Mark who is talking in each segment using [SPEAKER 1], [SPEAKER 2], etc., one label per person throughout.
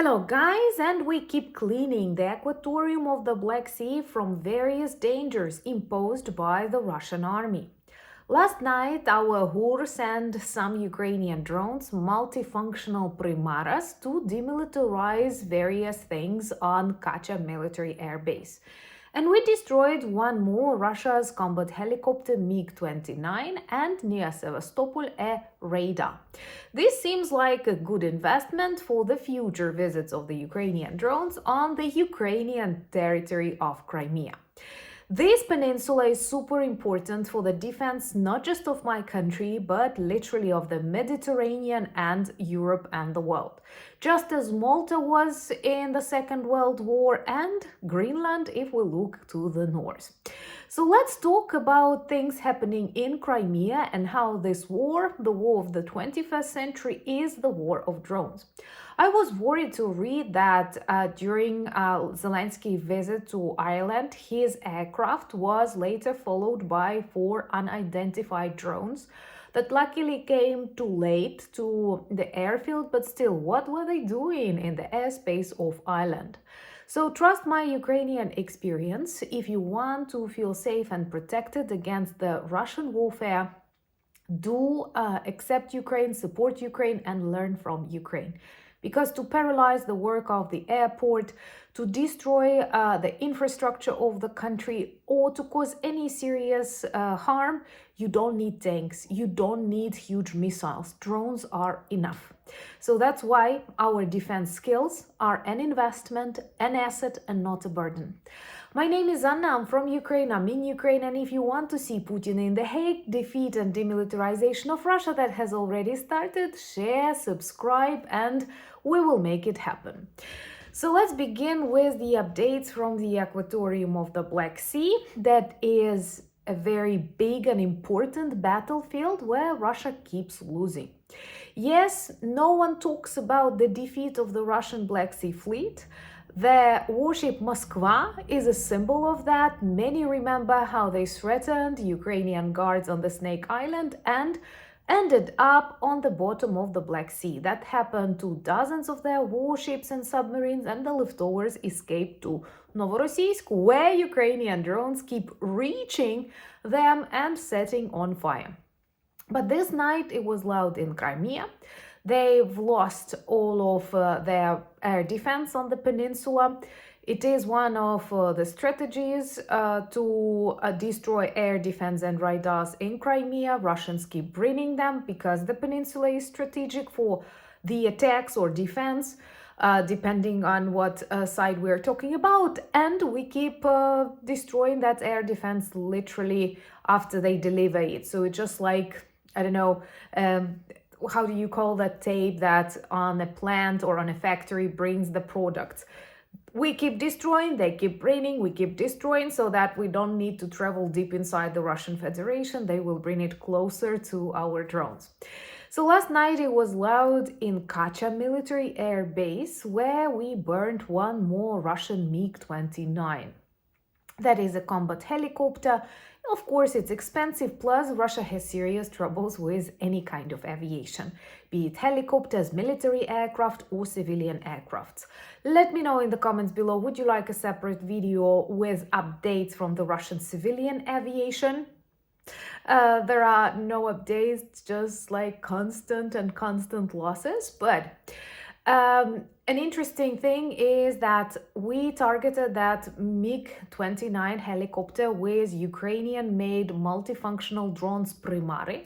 [SPEAKER 1] Hello guys, and we keep cleaning the aquatorium of the Black Sea from various dangers imposed by the Russian army. Last night, our HURS and some Ukrainian drones, multifunctional primaras, to demilitarize various things on Kacha military air base. And we destroyed one more Russia's combat helicopter MiG-29 and near Sevastopol a radar. This seems like a good investment for the future visits of the Ukrainian drones on the Ukrainian territory of Crimea. This peninsula is super important for the defense not just of my country, but literally of the Mediterranean and Europe and the world. Just as Malta was in the Second World War and Greenland if we look to the north. So let's talk about things happening in Crimea and how this war, the war of the 21st century, is the war of drones. I was worried to read that during Zelensky's visit to Ireland, his aircraft was later followed by 4 unidentified drones that luckily came too late to the airfield, but still, what were they doing in the airspace of Ireland? So trust my Ukrainian experience. If you want to feel safe and protected against the Russian warfare, do accept Ukraine, support Ukraine, and learn from Ukraine. Because to paralyze the work of the airport, to destroy the infrastructure of the country, or to cause any serious harm, you don't need tanks, you don't need huge missiles. Drones are enough. So that's why our defense skills are an investment, an asset, and not a burden. My name is Anna, I'm from Ukraine, I'm in Ukraine, and if you want to see Putin in The Hague, defeat and demilitarization of Russia that has already started, share, subscribe, and we will make it happen. So let's begin with the updates from the aquatorium of the Black Sea. That is a very big and important battlefield where Russia keeps losing. Yes, no one talks about the defeat of the Russian Black Sea Fleet. The warship Moskva is a symbol of that. Many remember how they threatened Ukrainian guards on the Snake Island and ended up on the bottom of the Black Sea. That happened to dozens of their warships and submarines, and the leftovers escaped to Novorossiysk, where Ukrainian drones keep reaching them and setting on fire. But this night it was loud in Crimea. They've lost all of their air defense on the peninsula. It is one of the strategies to destroy air defense and radars in Crimea. Russians keep bringing them because the peninsula is strategic for the attacks or defense, depending on what side we're talking about. And we keep destroying that air defense literally after they deliver it. So it's just like, I don't know, how do you call that tape that on a plant or on a factory brings the product? We keep destroying, they keep bringing, we keep destroying so that we don't need to travel deep inside the Russian Federation. They will bring it closer to our drones. So last night it was loud in Kacha military air base where we burned one more Russian MiG-29. That is a combat helicopter. Of course, it's expensive, plus Russia has serious troubles with any kind of aviation, be it helicopters, military aircraft, or civilian aircrafts. Let me know in the comments below, would you like a separate video with updates from the Russian civilian aviation? There are no updates, just like constant losses, but an interesting thing is that we targeted that MiG-29 helicopter with Ukrainian-made multifunctional drones Primari,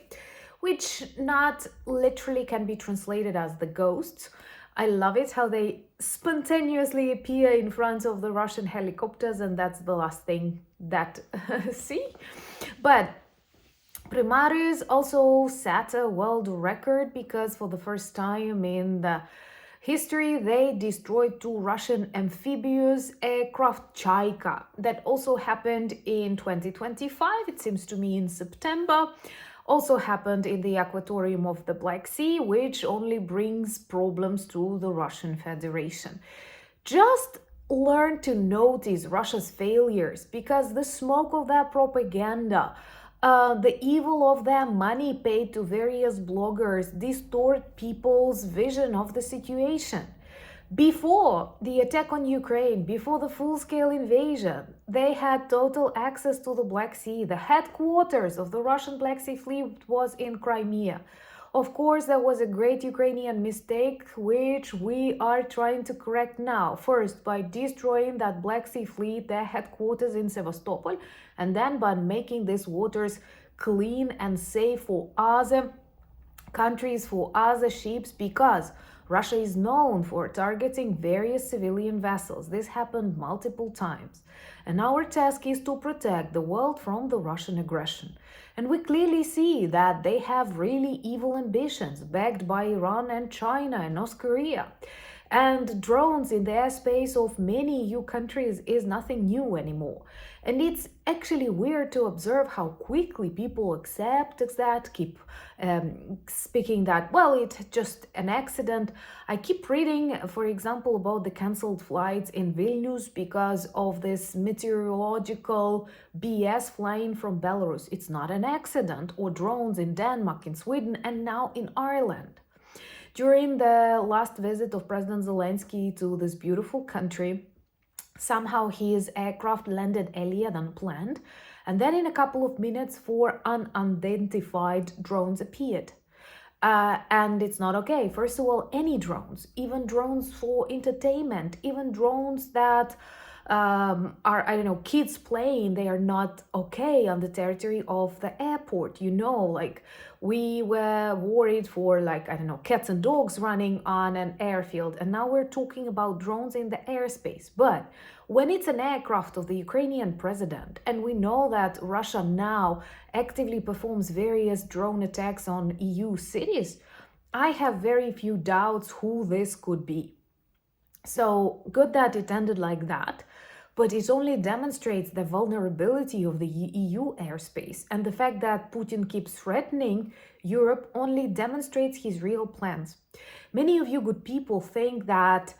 [SPEAKER 1] which not literally can be translated as the ghosts. I love it how they spontaneously appear in front of the Russian helicopters, and that's the last thing that see. But Primaris also set a world record because for the first time in the history, they destroyed 2 Russian amphibious aircraft Chaika. That also happened in 2025, it seems to me in September. Also happened in the aquatorium of the Black Sea, which only brings problems to the Russian Federation. Just learn to notice Russia's failures, because the smoke of their propaganda, the evil of their money paid to various bloggers distort people's vision of the situation. Before the attack on Ukraine, before the full-scale invasion, they had total access to the Black Sea. The headquarters of the Russian Black Sea Fleet was in Crimea. Of course, there was a great Ukrainian mistake, which we are trying to correct now. First, by destroying that Black Sea Fleet, their headquarters in Sevastopol, and then by making these waters clean and safe for other countries, for other ships, because Russia is known for targeting various civilian vessels. This happened multiple times. And our task is to protect the world from the Russian aggression. And we clearly see that they have really evil ambitions, backed by Iran and China and North Korea. And drones in the airspace of many EU countries is nothing new anymore. And it's actually weird to observe how quickly people accept that, keep speaking that, well, it's just an accident. I keep reading, for example, about the cancelled flights in Vilnius because of this meteorological BS flying from Belarus. It's not an accident. Or drones in Denmark, in Sweden, and now in Ireland. During the last visit of President Zelensky to this beautiful country, somehow his aircraft landed earlier than planned, and then in a couple of minutes, 4 unidentified drones appeared. And it's not okay. First of all, any drones, even drones for entertainment, even drones that are, I don't know, kids playing, they are not okay on the territory of the airport. You know, like we were worried for, like, I don't know, cats and dogs running on an airfield. And now we're talking about drones in the airspace. But when it's an aircraft of the Ukrainian president, and we know that Russia now actively performs various drone attacks on EU cities, I have very few doubts who this could be. So good that it ended like that, but it only demonstrates the vulnerability of the EU airspace, and the fact that Putin keeps threatening Europe only demonstrates his real plans. Many of you good people think that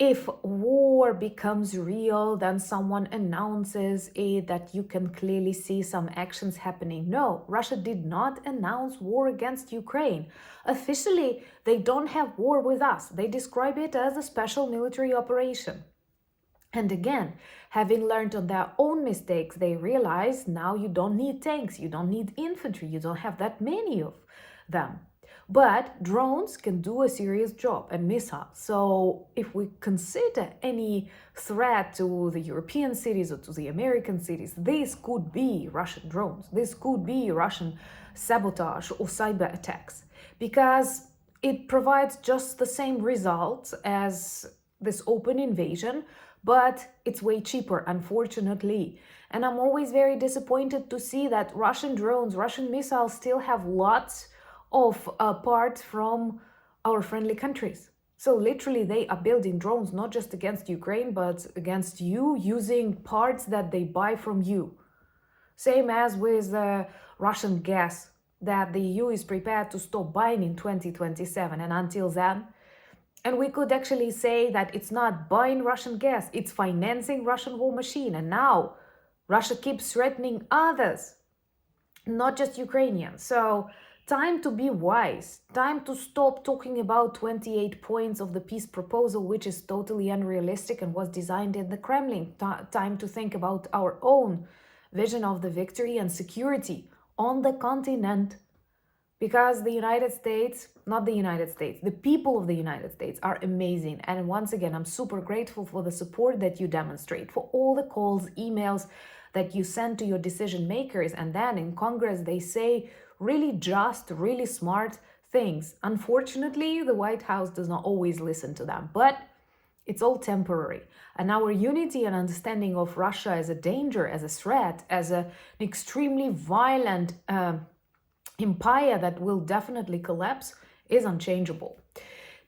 [SPEAKER 1] if war becomes real, then someone announces it, that you can clearly see some actions happening. No, Russia did not announce war against Ukraine. Officially, they don't have war with us. They describe it as a special military operation. And again, having learned on their own mistakes, they realize now you don't need tanks, you don't need infantry, you don't have that many of them. But drones can do a serious job, and missiles. So if we consider any threat to the European cities or to the American cities, this could be Russian drones. This could be Russian sabotage or cyber attacks, because it provides just the same results as this open invasion, but it's way cheaper, unfortunately. And I'm always very disappointed to see that Russian drones, Russian missiles still have lots of parts from our friendly countries. So literally they are building drones not just against Ukraine, but against you, using parts that they buy from you. Same as with Russian gas that the EU is prepared to stop buying in 2027. And until then, and we could actually say that it's not buying Russian gas, it's financing Russian war machine. And now Russia keeps threatening others, not just Ukrainians. So time to be wise, time to stop talking about 28 points of the peace proposal, which is totally unrealistic and was designed in the Kremlin. Time to think about our own vision of the victory and security on the continent. Because the United States, not the United States, the people of the United States are amazing. And once again, I'm super grateful for the support that you demonstrate, for all the calls, emails that you send to your decision makers. And then in Congress, they say really just, really smart things. Unfortunately, the White House does not always listen to them, but it's all temporary. And our unity and understanding of Russia as a danger, as a threat, as an extremely violent empire that will definitely collapse is unchangeable.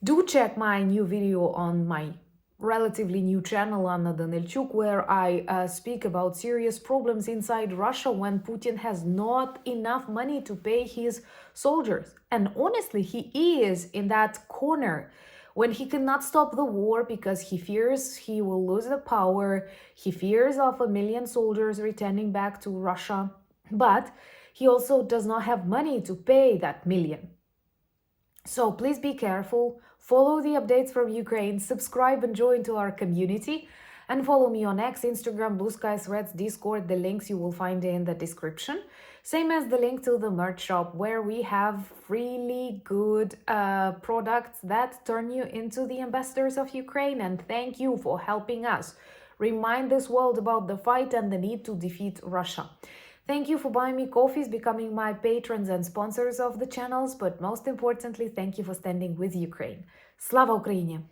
[SPEAKER 1] Do check my new video on my relatively new channel, Anna Danilchuk, where I speak about serious problems inside Russia when Putin has not enough money to pay his soldiers. And honestly, he is in that corner when he cannot stop the war because he fears he will lose the power. He fears of 1 million soldiers returning back to Russia, but he also does not have money to pay that million. So please be careful, Follow the updates from Ukraine, subscribe and join to our community, and follow me on X, Instagram, Blue Sky, Threads, Discord. The links you will find in the description. Same as the link to the merch shop, where we have really good products that turn you into the ambassadors of Ukraine. And thank you for helping us remind this world about the fight and the need to defeat Russia. Thank you for buying me coffees, becoming my patrons and sponsors of the channels, but most importantly, thank you for standing with Ukraine. Slava Ukraini!